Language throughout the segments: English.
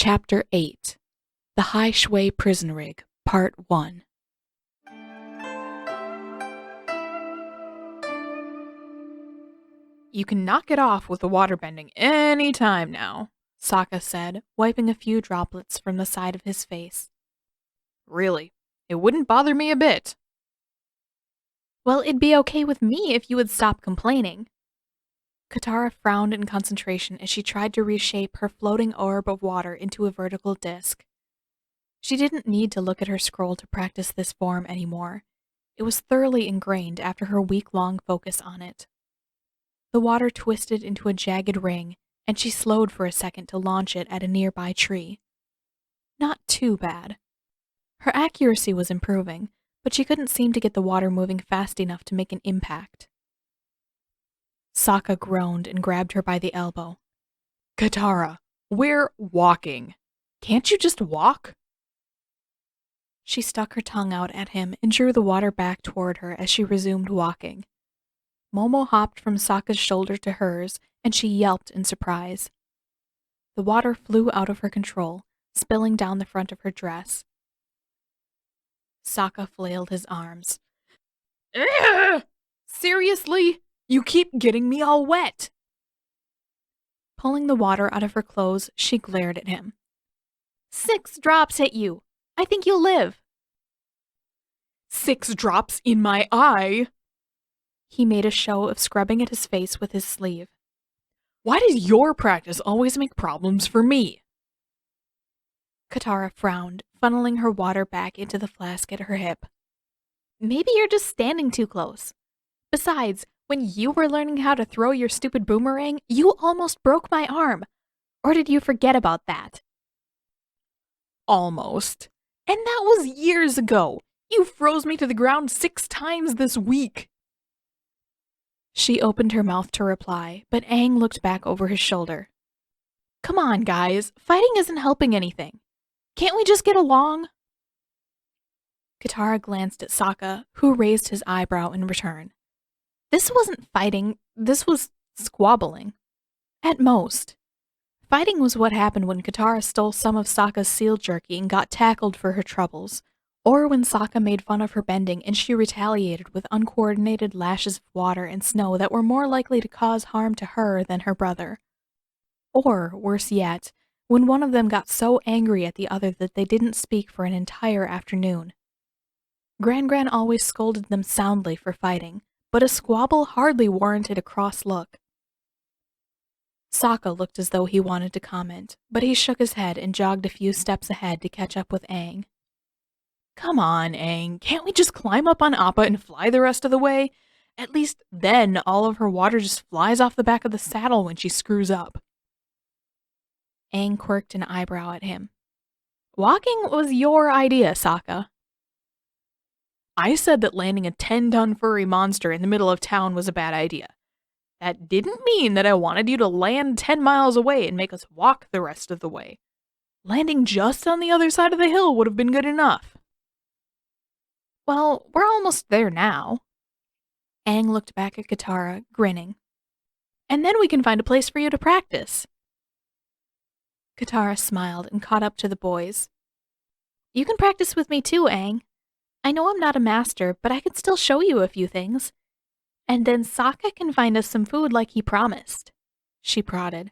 Chapter 8 The Haishui Prison Rig, Part 1. You can knock it off with the waterbending any time now, Sokka said, wiping a few droplets from the side of his face. Really, it wouldn't bother me a bit. Well, it'd be okay with me if you would stop complaining. Katara frowned in concentration as she tried to reshape her floating orb of water into a vertical disc. She didn't need to look at her scroll to practice this form anymore. It was thoroughly ingrained after her week-long focus on it. The water twisted into a jagged ring, and she slowed for a second to launch it at a nearby tree. Not too bad. Her accuracy was improving, but she couldn't seem to get the water moving fast enough to make an impact. Sokka groaned and grabbed her by the elbow. Katara, we're walking. Can't you just walk? She stuck her tongue out at him and drew the water back toward her as she resumed walking. Momo hopped from Sokka's shoulder to hers, and she yelped in surprise. The water flew out of her control, spilling down the front of her dress. Sokka flailed his arms. Ugh! Seriously? You keep getting me all wet. Pulling the water out of her clothes, she glared at him. 6 drops hit you. I think you'll live. 6 drops in my eye. He made a show of scrubbing at his face with his sleeve. Why does your practice always make problems for me? Katara frowned, funneling her water back into the flask at her hip. Maybe you're just standing too close. Besides, when you were learning how to throw your stupid boomerang, you almost broke my arm. Or did you forget about that? Almost. And that was years ago. You froze me to the ground 6 times this week. She opened her mouth to reply, but Aang looked back over his shoulder. Come on, guys. Fighting isn't helping anything. Can't we just get along? Katara glanced at Sokka, who raised his eyebrow in return. This wasn't fighting, this was squabbling. At most. Fighting was what happened when Katara stole some of Sokka's seal jerky and got tackled for her troubles, or when Sokka made fun of her bending and she retaliated with uncoordinated lashes of water and snow that were more likely to cause harm to her than her brother. Or, worse yet, when one of them got so angry at the other that they didn't speak for an entire afternoon. Gran always scolded them soundly for fighting, but a squabble hardly warranted a cross look. Sokka looked as though he wanted to comment, but he shook his head and jogged a few steps ahead to catch up with Aang. Come on, Aang, can't we just climb up on Appa and fly the rest of the way? At least then all of her water just flies off the back of the saddle when she screws up. Aang quirked an eyebrow at him. Walking was your idea, Sokka. I said that landing a 10-ton furry monster in the middle of town was a bad idea. That didn't mean that I wanted you to land 10 miles away and make us walk the rest of the way. Landing just on the other side of the hill would have been good enough. Well, we're almost there now. Aang looked back at Katara, grinning. And then we can find a place for you to practice. Katara smiled and caught up to the boys. You can practice with me too, Aang. I know I'm not a master, but I can still show you a few things. And then Sokka can find us some food like he promised. She prodded.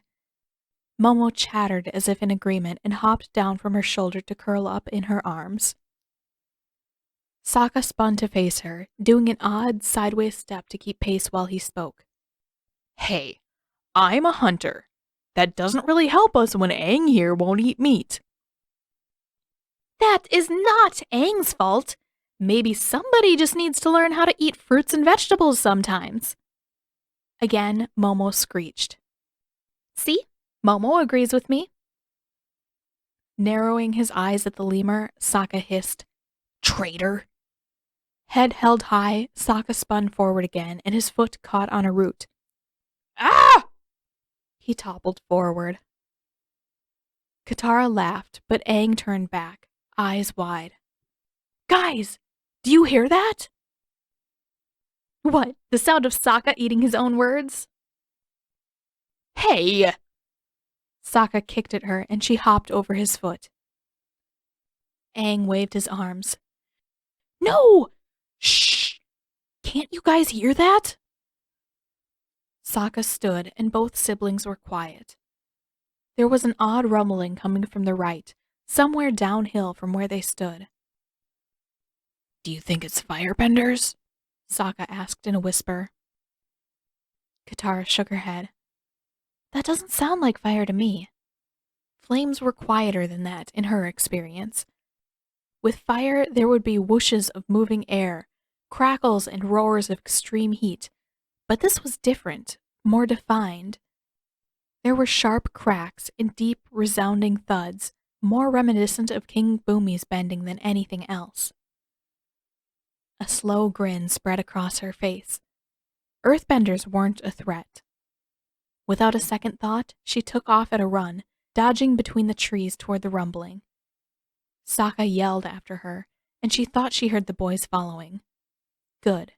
Momo chattered as if in agreement and hopped down from her shoulder to curl up in her arms. Sokka spun to face her, doing an odd sideways step to keep pace while he spoke. Hey, I'm a hunter. That doesn't really help us when Aang here won't eat meat. That is not Aang's fault. Maybe somebody just needs to learn how to eat fruits and vegetables sometimes. Again, Momo screeched. See? Momo agrees with me. Narrowing his eyes at the lemur, Sokka hissed, Traitor! Head held high, Sokka spun forward again, and his foot caught on a root. Ah! He toppled forward. Katara laughed, but Aang turned back, eyes wide. Guys! Do you hear that? What, the sound of Sokka eating his own words? Hey! Sokka kicked at her and she hopped over his foot. Aang waved his arms. No! Shh! Can't you guys hear that? Sokka stood and both siblings were quiet. There was an odd rumbling coming from the right, somewhere downhill from where they stood. Do you think it's firebenders? Sokka asked in a whisper. Katara shook her head. That doesn't sound like fire to me. Flames were quieter than that in her experience. With fire, there would be whooshes of moving air, crackles and roars of extreme heat, but this was different, more defined. There were sharp cracks and deep, resounding thuds, more reminiscent of King Bumi's bending than anything else. A slow grin spread across her face. Earthbenders weren't a threat. Without a second thought, she took off at a run, dodging between the trees toward the rumbling. Sokka yelled after her, and she thought she heard the boys following. Good.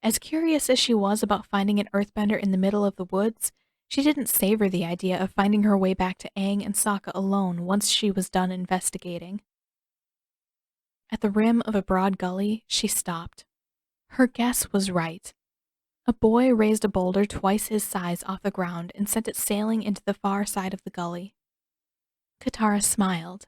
As curious as she was about finding an earthbender in the middle of the woods, she didn't savor the idea of finding her way back to Aang and Sokka alone once she was done investigating. At the rim of a broad gully, she stopped. Her guess was right. A boy raised a boulder twice his size off the ground and sent it sailing into the far side of the gully. Katara smiled.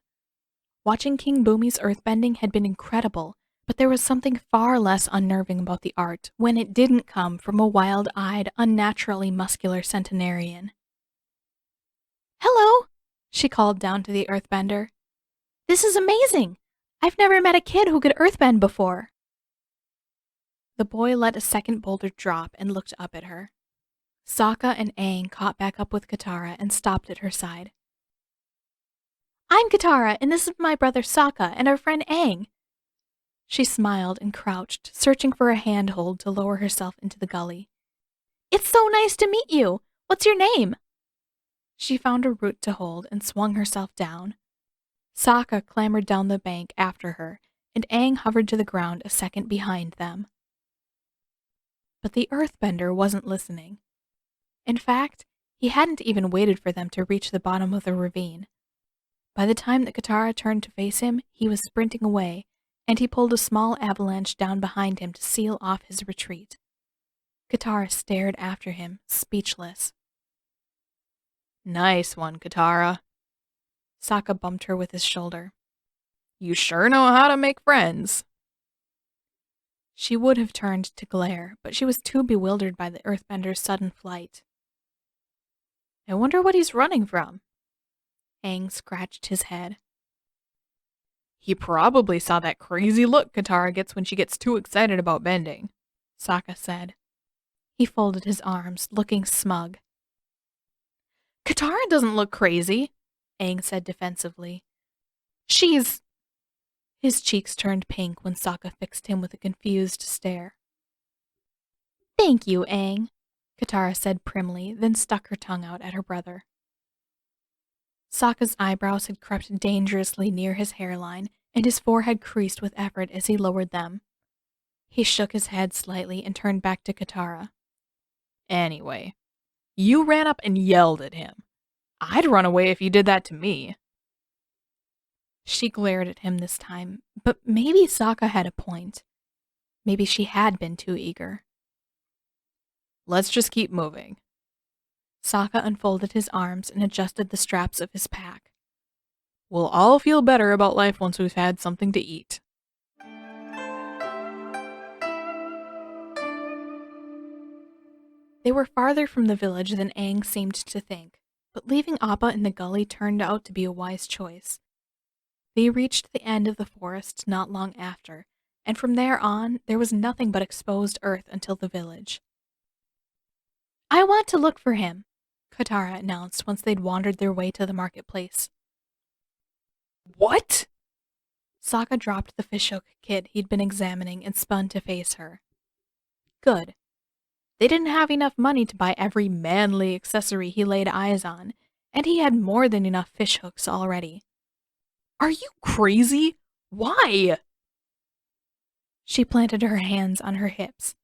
Watching King Bumi's earthbending had been incredible, but there was something far less unnerving about the art when it didn't come from a wild-eyed, unnaturally muscular centenarian. Hello, she called down to the earthbender. This is amazing! I've never met a kid who could earthbend before. The boy let a second boulder drop and looked up at her. Sokka and Aang caught back up with Katara and stopped at her side. I'm Katara, and this is my brother Sokka and our friend Aang. She smiled and crouched, searching for a handhold to lower herself into the gully. It's so nice to meet you. What's your name? She found a root to hold and swung herself down. Sokka clambered down the bank after her, and Aang hovered to the ground a second behind them. But the earthbender wasn't listening. In fact, he hadn't even waited for them to reach the bottom of the ravine. By the time that Katara turned to face him, he was sprinting away, and he pulled a small avalanche down behind him to seal off his retreat. Katara stared after him, speechless. Nice one, Katara. Sokka bumped her with his shoulder. You sure know how to make friends. She would have turned to glare, but she was too bewildered by the earthbender's sudden flight. I wonder what he's running from. Aang scratched his head. He probably saw that crazy look Katara gets when she gets too excited about bending, Sokka said. He folded his arms, looking smug. Katara doesn't look crazy, Aang said defensively. She's... His cheeks turned pink when Sokka fixed him with a confused stare. Thank you, Aang, Katara said primly, then stuck her tongue out at her brother. Sokka's eyebrows had crept dangerously near his hairline, and his forehead creased with effort as he lowered them. He shook his head slightly and turned back to Katara. Anyway, you ran up and yelled at him. I'd run away if you did that to me. She glared at him this time, but maybe Sokka had a point. Maybe she had been too eager. Let's just keep moving. Sokka unfolded his arms and adjusted the straps of his pack. We'll all feel better about life once we've had something to eat. They were farther from the village than Aang seemed to think, but leaving Appa in the gully turned out to be a wise choice. They reached the end of the forest not long after, and from there on, there was nothing but exposed earth until the village. I want to look for him, Katara announced once they'd wandered their way to the marketplace. What? Sokka dropped the fishhook kit he'd been examining and spun to face her. Good. They didn't have enough money to buy every manly accessory he laid eyes on, and he had more than enough fishhooks already. Are you crazy? Why? She planted her hands on her hips.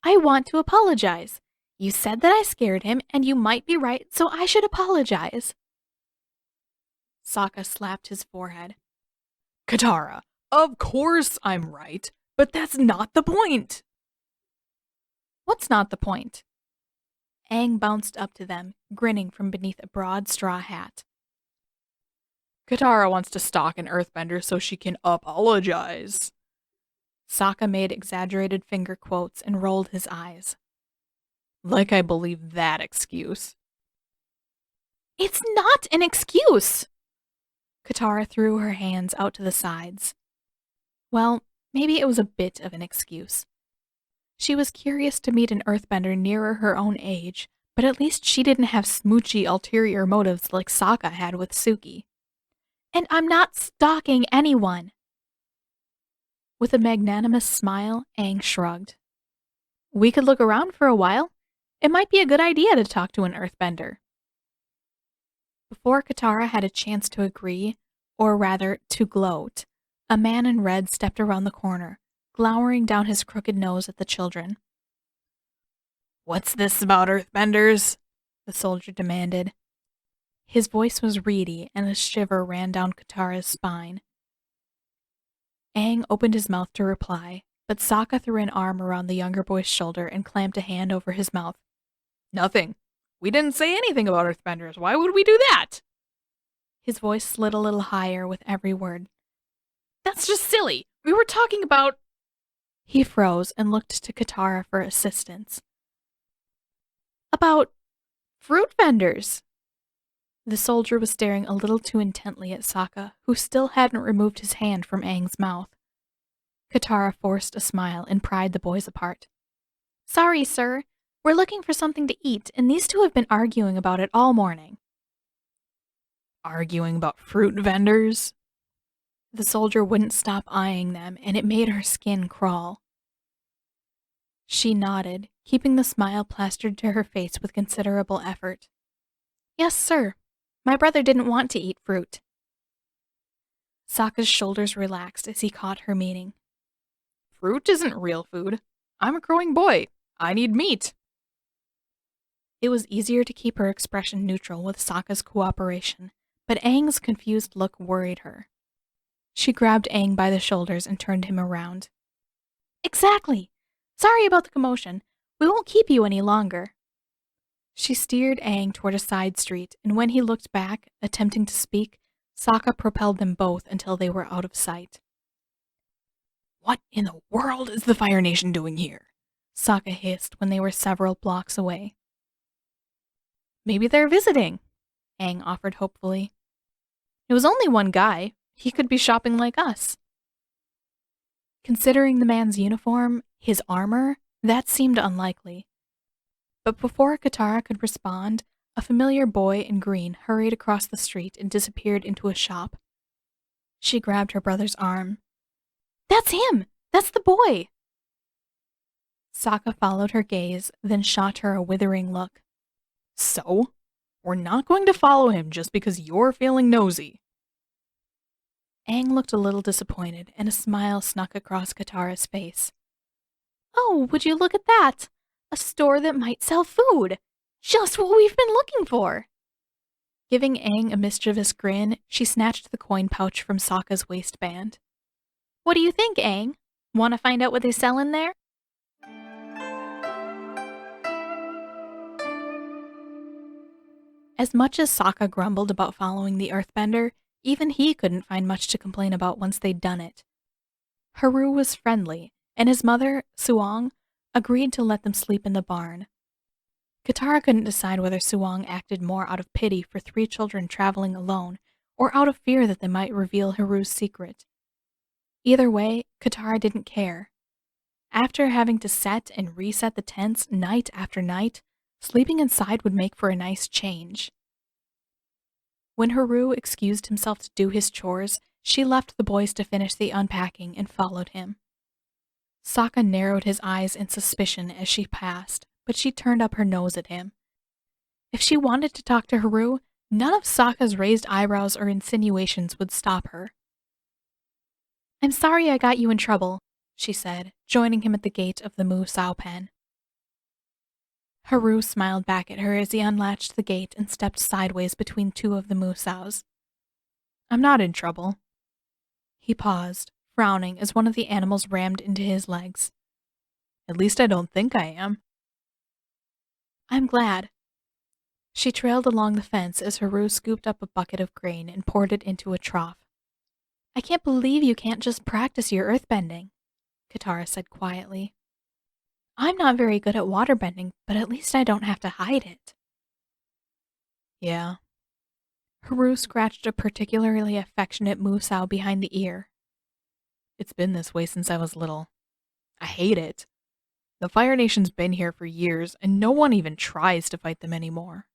I want to apologize. You said that I scared him, and you might be right, so I should apologize. Sokka slapped his forehead. Katara, of course I'm right, but that's not the point. What's not the point? Aang bounced up to them, grinning from beneath a broad straw hat. Katara wants to stalk an earthbender so she can apologize. Sokka made exaggerated finger quotes and rolled his eyes. Like I believe that excuse. It's not an excuse! Katara threw her hands out to the sides. Well, maybe it was a bit of an excuse. She was curious to meet an earthbender nearer her own age, but at least she didn't have smoochy ulterior motives like Sokka had with Suki. And I'm not stalking anyone! With a magnanimous smile, Aang shrugged. We could look around for a while. It might be a good idea to talk to an earthbender. Before Katara had a chance to agree, or rather, to gloat, a man in red stepped around the corner, glowering down his crooked nose at the children. What's this about earthbenders? The soldier demanded. His voice was reedy, and a shiver ran down Katara's spine. Aang opened his mouth to reply, but Sokka threw an arm around the younger boy's shoulder and clamped a hand over his mouth. Nothing. We didn't say anything about earthbenders. Why would we do that? His voice slid a little higher with every word. That's just silly. We were talking about... He froze and looked to Katara for assistance. About fruit vendors. The soldier was staring a little too intently at Sokka, who still hadn't removed his hand from Aang's mouth. Katara forced a smile and pried the boys apart. Sorry, sir. We're looking for something to eat, and these two have been arguing about it all morning. Arguing about fruit vendors? The soldier wouldn't stop eyeing them, and it made her skin crawl. She nodded, keeping the smile plastered to her face with considerable effort. Yes, sir. My brother didn't want to eat fruit. Sokka's shoulders relaxed as he caught her meaning. Fruit isn't real food. I'm a growing boy. I need meat. It was easier to keep her expression neutral with Sokka's cooperation, but Aang's confused look worried her. She grabbed Aang by the shoulders and turned him around. Exactly! Sorry about the commotion. We won't keep you any longer. She steered Aang toward a side street, and when he looked back, attempting to speak, Sokka propelled them both until they were out of sight. What in the world is the Fire Nation doing here? Sokka hissed when they were several blocks away. Maybe they're visiting, Aang offered hopefully. It was only one guy. He could be shopping like us. Considering the man's uniform, his armor, that seemed unlikely. But before Katara could respond, a familiar boy in green hurried across the street and disappeared into a shop. She grabbed her brother's arm. That's him! That's the boy! Sokka followed her gaze, then shot her a withering look. So? We're not going to follow him just because you're feeling nosy. Aang looked a little disappointed, and a smile snuck across Katara's face. Oh, would you look at that? A store that might sell food! Just what we've been looking for! Giving Aang a mischievous grin, she snatched the coin pouch from Sokka's waistband. What do you think, Aang? Want to find out what they sell in there? As much as Sokka grumbled about following the earthbender, even he couldn't find much to complain about once they'd done it. Haru was friendly, and his mother, Suang, agreed to let them sleep in the barn. Katara couldn't decide whether Suang acted more out of pity for 3 children traveling alone, or out of fear that they might reveal Haru's secret. Either way, Katara didn't care. After having to set and reset the tents night after night, sleeping inside would make for a nice change. When Haru excused himself to do his chores, she left the boys to finish the unpacking and followed him. Sokka narrowed his eyes in suspicion as she passed, but she turned up her nose at him. If she wanted to talk to Haru, none of Sokka's raised eyebrows or insinuations would stop her. I'm sorry I got you in trouble, she said, joining him at the gate of the Mu Sao pen. Haru smiled back at her as he unlatched the gate and stepped sideways between 2 of the Mu Saos. I'm not in trouble. He paused, frowning as one of the animals rammed into his legs. At least I don't think I am. I'm glad. She trailed along the fence as Haru scooped up a bucket of grain and poured it into a trough. I can't believe you can't just practice your earthbending, Katara said quietly. I'm not very good at waterbending, but at least I don't have to hide it. Yeah. Haru scratched a particularly affectionate Musou behind the ear. It's been this way since I was little. I hate it. The Fire Nation's been here for years, and no one even tries to fight them anymore.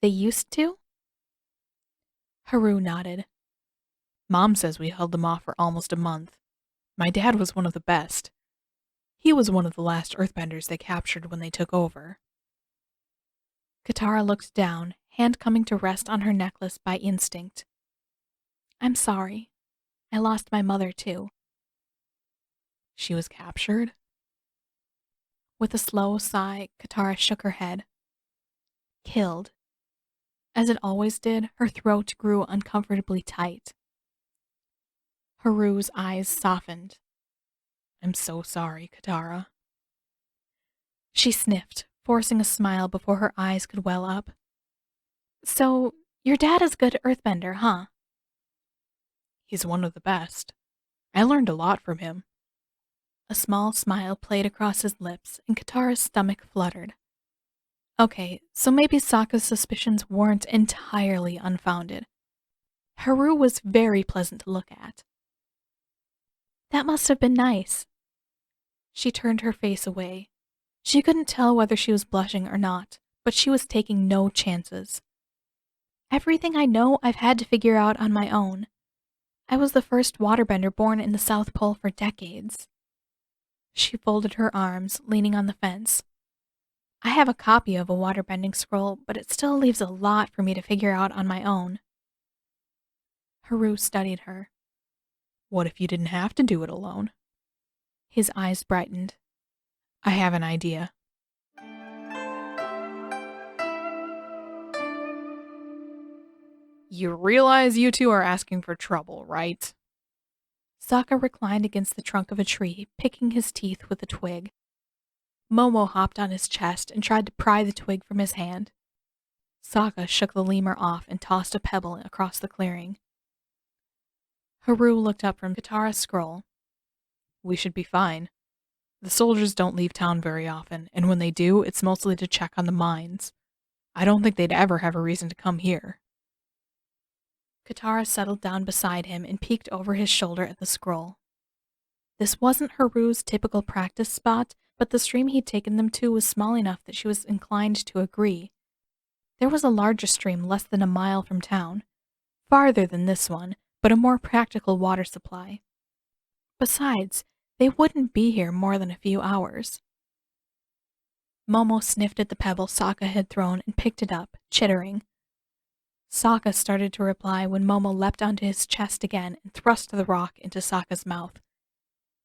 They used to? Haru nodded. Mom says we held them off for almost a month. My dad was one of the best. He was one of the last earthbenders they captured when they took over. Katara looked down, hand coming to rest on her necklace by instinct. I'm sorry. I lost my mother too. She was captured? With a slow sigh, Katara shook her head. Killed. As it always did, her throat grew uncomfortably tight. Haru's eyes softened. I'm so sorry, Katara. She sniffed, forcing a smile before her eyes could well up. So, your dad is good earthbender, huh? He's one of the best. I learned a lot from him. A small smile played across his lips, and Katara's stomach fluttered. Okay, so maybe Sokka's suspicions weren't entirely unfounded. Haru was very pleasant to look at. That must have been nice. She turned her face away. She couldn't tell whether she was blushing or not, but she was taking no chances. Everything I know I've had to figure out on my own. I was the first waterbender born in the South Pole for decades. She folded her arms, leaning on the fence. I have a copy of a waterbending scroll, but it still leaves a lot for me to figure out on my own. Haru studied her. What if you didn't have to do it alone? His eyes brightened. I have an idea. You realize you two are asking for trouble, right? Sokka reclined against the trunk of a tree, picking his teeth with a twig. Momo hopped on his chest and tried to pry the twig from his hand. Sokka shook the lemur off and tossed a pebble across the clearing. Haru looked up from Katara's scroll. We should be fine. The soldiers don't leave town very often, and when they do, it's mostly to check on the mines. I don't think they'd ever have a reason to come here. Katara settled down beside him and peeked over his shoulder at the scroll. This wasn't Haru's typical practice spot, but the stream he'd taken them to was small enough that she was inclined to agree. There was a larger stream less than a mile from town, farther than this one, but a more practical water supply. Besides, they wouldn't be here more than a few hours. Momo sniffed at the pebble Sokka had thrown and picked it up, chittering. Sokka started to reply when Momo leapt onto his chest again and thrust the rock into Sokka's mouth.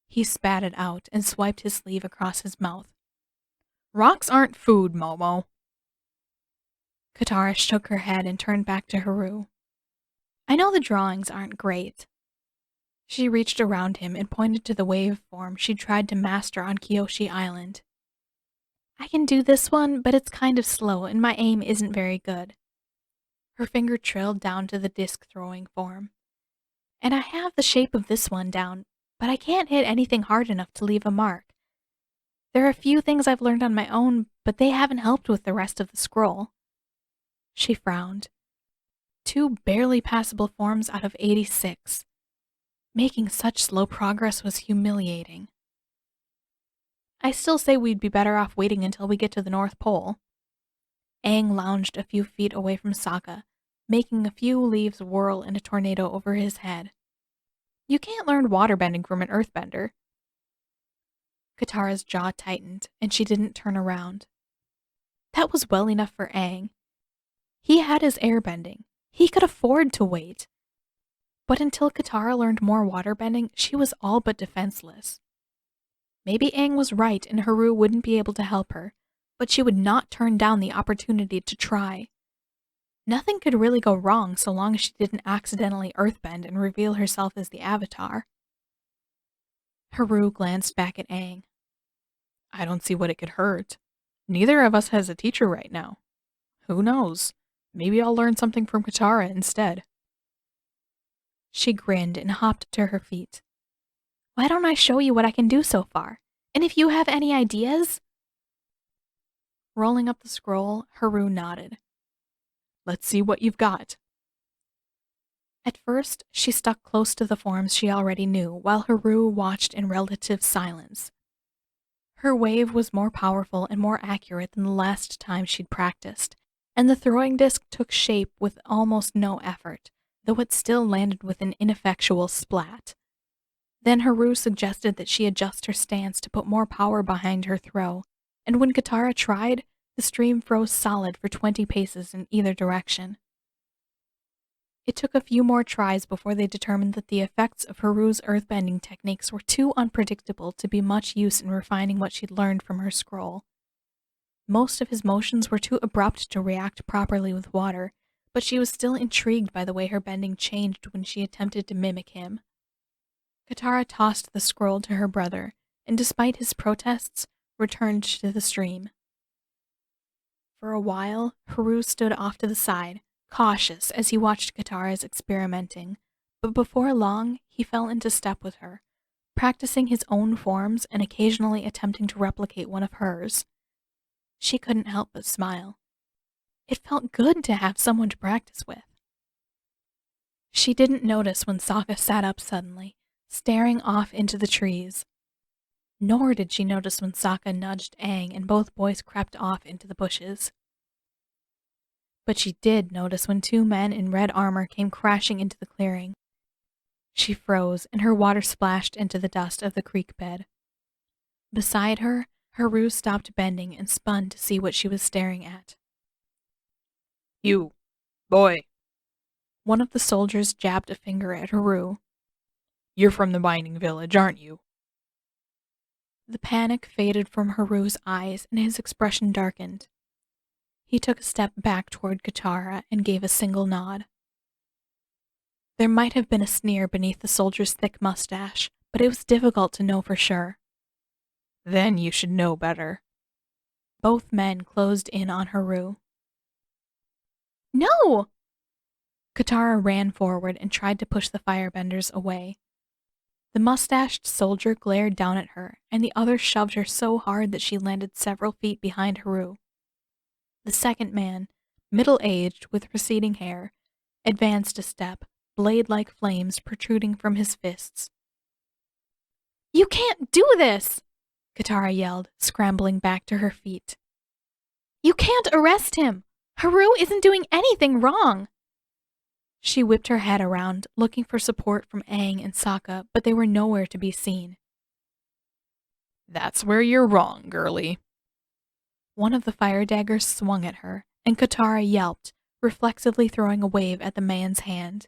He spat it out and swiped his sleeve across his mouth. Rocks aren't food, Momo. Katara shook her head and turned back to Haru. I know the drawings aren't great. She reached around him and pointed to the waveform she'd tried to master on Kyoshi Island. I can do this one, but it's kind of slow and my aim isn't very good. Her finger trailed down to the disc-throwing form. And I have the shape of this one down, but I can't hit anything hard enough to leave a mark. There are a few things I've learned on my own, but they haven't helped with the rest of the scroll. She frowned. 2 barely passable forms out of 86. Making such slow progress was humiliating. I still say we'd be better off waiting until we get to the North Pole. Aang lounged a few feet away from Sokka, making a few leaves whirl in a tornado over his head. You can't learn waterbending from an earthbender. Katara's jaw tightened, and she didn't turn around. That was well enough for Aang. He had his airbending. He could afford to wait. But until Katara learned more waterbending, she was all but defenseless. Maybe Aang was right and Haru wouldn't be able to help her, but she would not turn down the opportunity to try. Nothing could really go wrong so long as she didn't accidentally earthbend and reveal herself as the Avatar. Haru glanced back at Aang. I don't see what it could hurt. Neither of us has a teacher right now. Who knows? Maybe I'll learn something from Katara instead. She grinned and hopped to her feet. Why don't I show you what I can do so far? And if you have any ideas? Rolling up the scroll, Haru nodded. Let's see what you've got. At first, she stuck close to the forms she already knew, while Haru watched in relative silence. Her wave was more powerful and more accurate than the last time she'd practiced, and the throwing disc took shape with almost no effort, though it still landed with an ineffectual splat. Then Haru suggested that she adjust her stance to put more power behind her throw, and when Katara tried, the stream froze solid for 20 paces in either direction. It took a few more tries before they determined that the effects of Haru's earthbending techniques were too unpredictable to be much use in refining what she'd learned from her scroll. Most of his motions were too abrupt to react properly with water, but she was still intrigued by the way her bending changed when she attempted to mimic him. Katara tossed the scroll to her brother, and despite his protests, returned to the stream. For a while, Haru stood off to the side, cautious as he watched Katara's experimenting, but before long he fell into step with her, practicing his own forms and occasionally attempting to replicate one of hers. She couldn't help but smile. It felt good to have someone to practice with. She didn't notice when Sokka sat up suddenly, staring off into the trees. Nor did she notice when Sokka nudged Aang and both boys crept off into the bushes. But she did notice when two men in red armor came crashing into the clearing. She froze, and her water splashed into the dust of the creek bed. Beside her, Haru stopped bending and spun to see what she was staring at. You, boy. One of the soldiers jabbed a finger at Haru. You're from the mining village, aren't you? The panic faded from Haru's eyes and his expression darkened. He took a step back toward Katara and gave a single nod. There might have been a sneer beneath the soldier's thick mustache, but it was difficult to know for sure. Then you should know better. Both men closed in on Haru. No! Katara ran forward and tried to push the firebenders away. The mustached soldier glared down at her, and the other shoved her so hard that she landed several feet behind Haru. The second man, middle-aged with receding hair, advanced a step, blade-like flames protruding from his fists. You can't do this! Katara yelled, scrambling back to her feet. You can't arrest him! Haru isn't doing anything wrong! She whipped her head around, looking for support from Aang and Sokka, but they were nowhere to be seen. That's where you're wrong, girlie. One of the fire daggers swung at her, and Katara yelped, reflexively throwing a wave at the man's hand.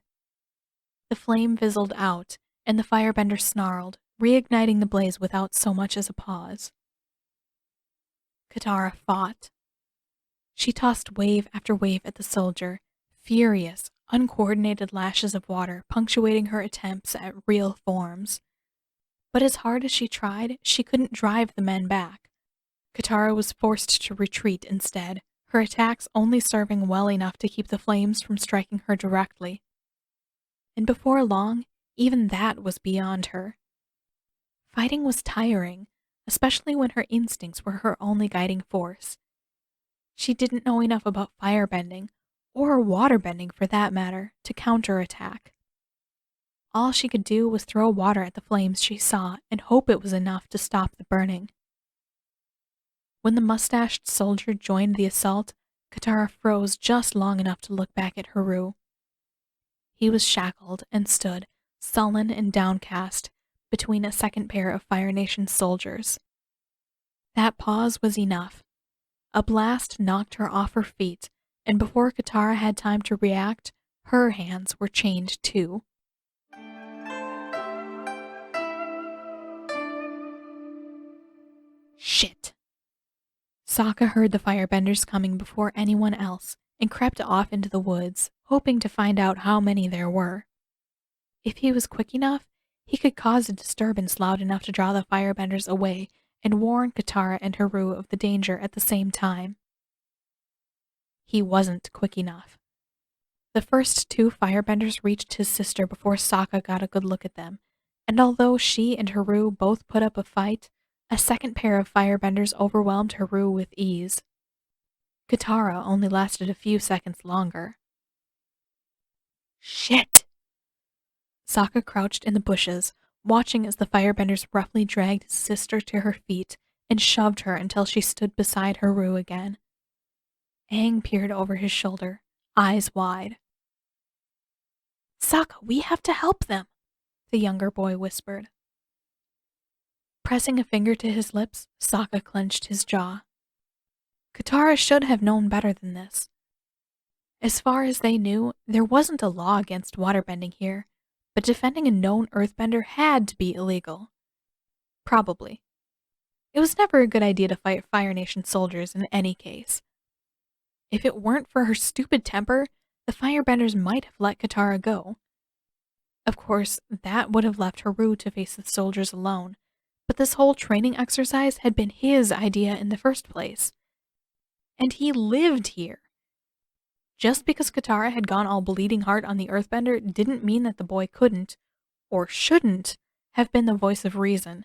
The flame fizzled out, and the firebender snarled, reigniting the blaze without so much as a pause. Katara fought. She tossed wave after wave at the soldier, furious, uncoordinated lashes of water punctuating her attempts at real forms. But as hard as she tried, she couldn't drive the men back. Katara was forced to retreat instead, her attacks only serving well enough to keep the flames from striking her directly. And before long, even that was beyond her. Fighting was tiring, especially when her instincts were her only guiding force. She didn't know enough about firebending, or waterbending for that matter, to counterattack. All she could do was throw water at the flames she saw and hope it was enough to stop the burning. When the mustached soldier joined the assault, Katara froze just long enough to look back at Haru. He was shackled and stood, sullen and downcast, between a second pair of Fire Nation soldiers. That pause was enough. A blast knocked her off her feet, and before Katara had time to react, her hands were chained too. Shit! Sokka heard the firebenders coming before anyone else, and crept off into the woods, hoping to find out how many there were. If he was quick enough, he could cause a disturbance loud enough to draw the firebenders away and warn Katara and Haru of the danger at the same time. He wasn't quick enough. The first 2 firebenders reached his sister before Sokka got a good look at them, and although she and Haru both put up a fight, a second pair of firebenders overwhelmed Haru with ease. Katara only lasted a few seconds longer. Shit! Sokka crouched in the bushes, watching as the firebenders roughly dragged his sister to her feet and shoved her until she stood beside Haru again. Aang peered over his shoulder, eyes wide. Sokka, we have to help them, the younger boy whispered. Pressing a finger to his lips, Sokka clenched his jaw. Katara should have known better than this. As far as they knew, there wasn't a law against waterbending here, but defending a known earthbender had to be illegal. Probably. It was never a good idea to fight Fire Nation soldiers in any case. If it weren't for her stupid temper, the firebenders might have let Katara go. Of course, that would have left Haru to face the soldiers alone, but this whole training exercise had been his idea in the first place. And he lived here. Just because Katara had gone all bleeding heart on the earthbender didn't mean that the boy couldn't, or shouldn't, have been the voice of reason.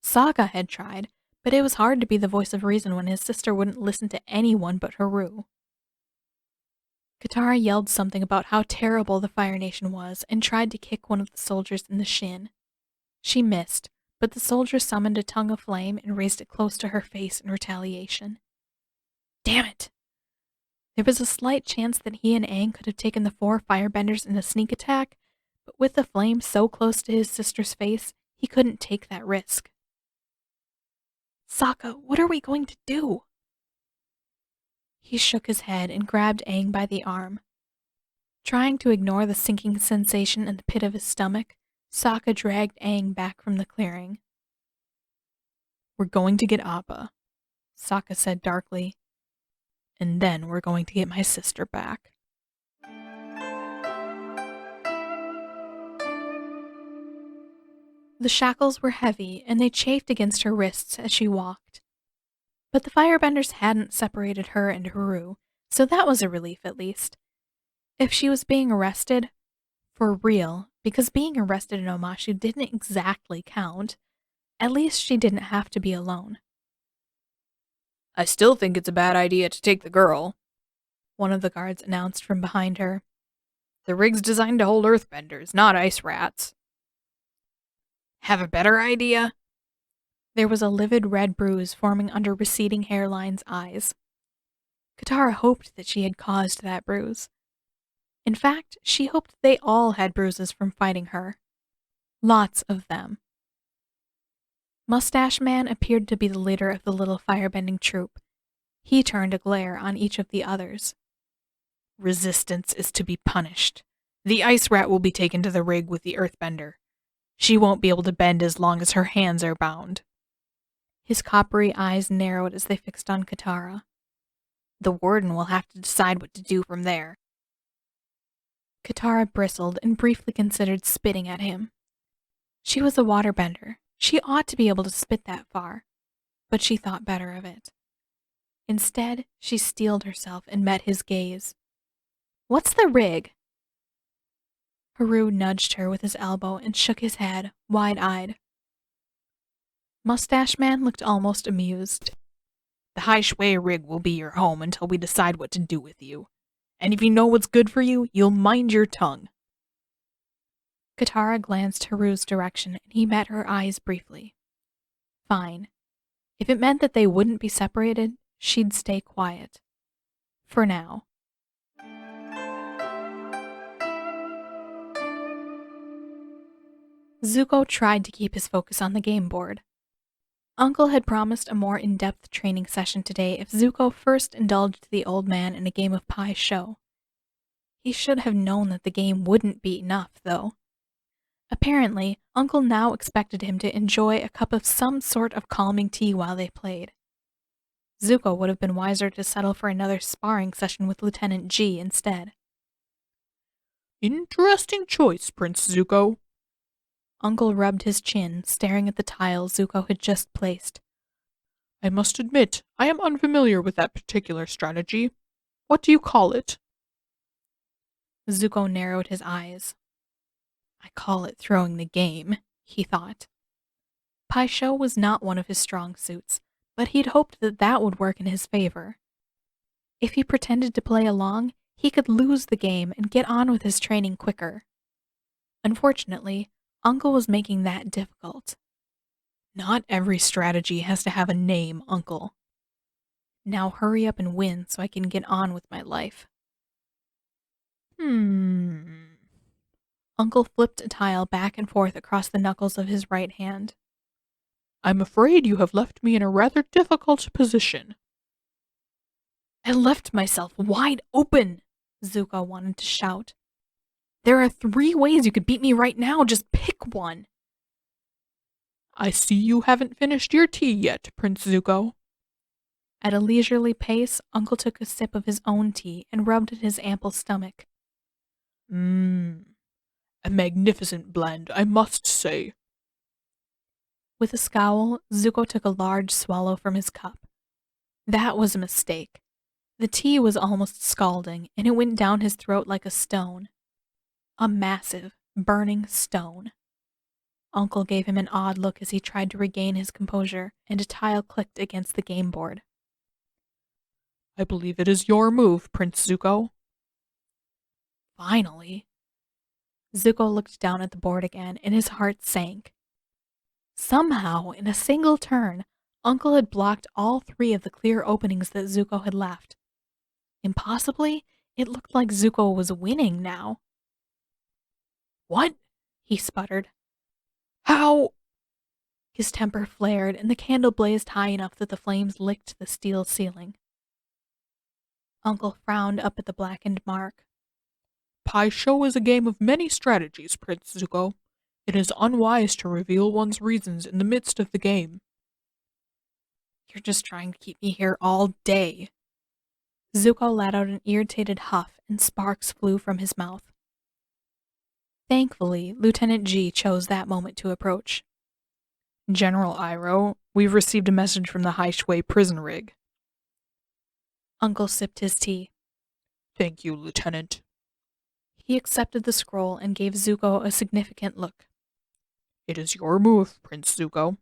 Sokka had tried, but it was hard to be the voice of reason when his sister wouldn't listen to anyone but Haru. Katara yelled something about how terrible the Fire Nation was and tried to kick one of the soldiers in the shin. She missed, but the soldier summoned a tongue of flame and raised it close to her face in retaliation. Damn it! There was a slight chance that he and Aang could have taken the 4 firebenders in a sneak attack, but with the flame so close to his sister's face, he couldn't take that risk. Sokka, what are we going to do? He shook his head and grabbed Aang by the arm. Trying to ignore the sinking sensation in the pit of his stomach, Sokka dragged Aang back from the clearing. We're going to get Appa, Sokka said darkly. And then we're going to get my sister back. The shackles were heavy, and they chafed against her wrists as she walked. But the firebenders hadn't separated her and Haru, so that was a relief at least. If she was being arrested, for real, because being arrested in Omashu didn't exactly count, at least she didn't have to be alone. I still think it's a bad idea to take the girl, one of the guards announced from behind her. The rig's designed to hold earthbenders, not ice rats. Have a better idea? There was a livid red bruise forming under receding Hairline's eyes. Katara hoped that she had caused that bruise. In fact, she hoped they all had bruises from fighting her. Lots of them. Mustache Man appeared to be the leader of the little firebending troop. He turned a glare on each of the others. Resistance is to be punished. The ice rat will be taken to the rig with the earthbender. She won't be able to bend as long as her hands are bound. His coppery eyes narrowed as they fixed on Katara. The warden will have to decide what to do from there. Katara bristled and briefly considered spitting at him. She was a waterbender. She ought to be able to spit that far, but she thought better of it. Instead, she steeled herself and met his gaze. What's the rig? Haru nudged her with his elbow and shook his head, wide-eyed. Mustache Man looked almost amused. The Haishui rig will be your home until we decide what to do with you. And if you know what's good for you, you'll mind your tongue. Katara glanced Haru's direction, and he met her eyes briefly. Fine. If it meant that they wouldn't be separated, she'd stay quiet. For now. Zuko tried to keep his focus on the game board. Uncle had promised a more in-depth training session today if Zuko first indulged the old man in a game of pie show. He should have known that the game wouldn't be enough, though. Apparently, Uncle now expected him to enjoy a cup of some sort of calming tea while they played. Zuko would have been wiser to settle for another sparring session with Lieutenant G instead. Interesting choice, Prince Zuko. Uncle rubbed his chin, staring at the tile Zuko had just placed. I must admit, I am unfamiliar with that particular strategy. What do you call it? Zuko narrowed his eyes. I call it throwing the game, he thought. Pai Sho was not one of his strong suits, but he'd hoped that that would work in his favor. If he pretended to play along, he could lose the game and get on with his training quicker. Unfortunately, Uncle was making that difficult. Not every strategy has to have a name, Uncle. Now hurry up and win so I can get on with my life. Uncle flipped a tile back and forth across the knuckles of his right hand. I'm afraid you have left me in a rather difficult position. I left myself wide open, Zuko wanted to shout. There are 3 ways you could beat me right now, just pick one. I see you haven't finished your tea yet, Prince Zuko. At a leisurely pace, Uncle took a sip of his own tea and rubbed at his ample stomach. A magnificent blend, I must say. With a scowl, Zuko took a large swallow from his cup. That was a mistake. The tea was almost scalding, and it went down his throat like a stone. A massive, burning stone. Uncle gave him an odd look as he tried to regain his composure, and a tile clicked against the game board. I believe it is your move, Prince Zuko. Finally. Zuko looked down at the board again, and his heart sank. Somehow, in a single turn, Uncle had blocked all 3 of the clear openings that Zuko had left. Impossibly, it looked like Zuko was winning now. What? He sputtered. How? His temper flared, and the candle blazed high enough that the flames licked the steel ceiling. Uncle frowned up at the blackened mark. Pai Sho is a game of many strategies, Prince Zuko. It is unwise to reveal one's reasons in the midst of the game. You're just trying to keep me here all day. Zuko let out an irritated huff, and sparks flew from his mouth. Thankfully, Lieutenant G chose that moment to approach. General Iroh, we've received a message from the Haishui prison rig. Uncle sipped his tea. Thank you, Lieutenant. He accepted the scroll and gave Zuko a significant look. It is your move, Prince Zuko.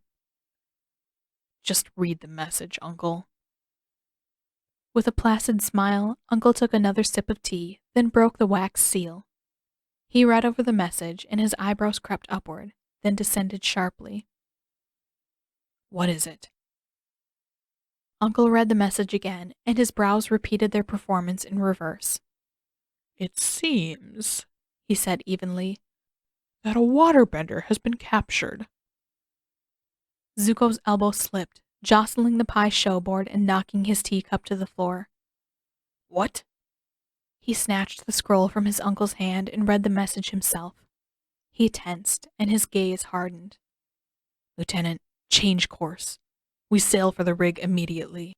Just read the message, Uncle. With a placid smile, Uncle took another sip of tea, then broke the wax seal. He read over the message, and his eyebrows crept upward, then descended sharply. What is it? Uncle read the message again, and his brows repeated their performance in reverse. It seems, he said evenly, that a waterbender has been captured. Zuko's elbow slipped, jostling the Pai Sho board and knocking his teacup to the floor. What? He snatched the scroll from his uncle's hand and read the message himself. He tensed, and his gaze hardened. Lieutenant, change course. We sail for the rig immediately.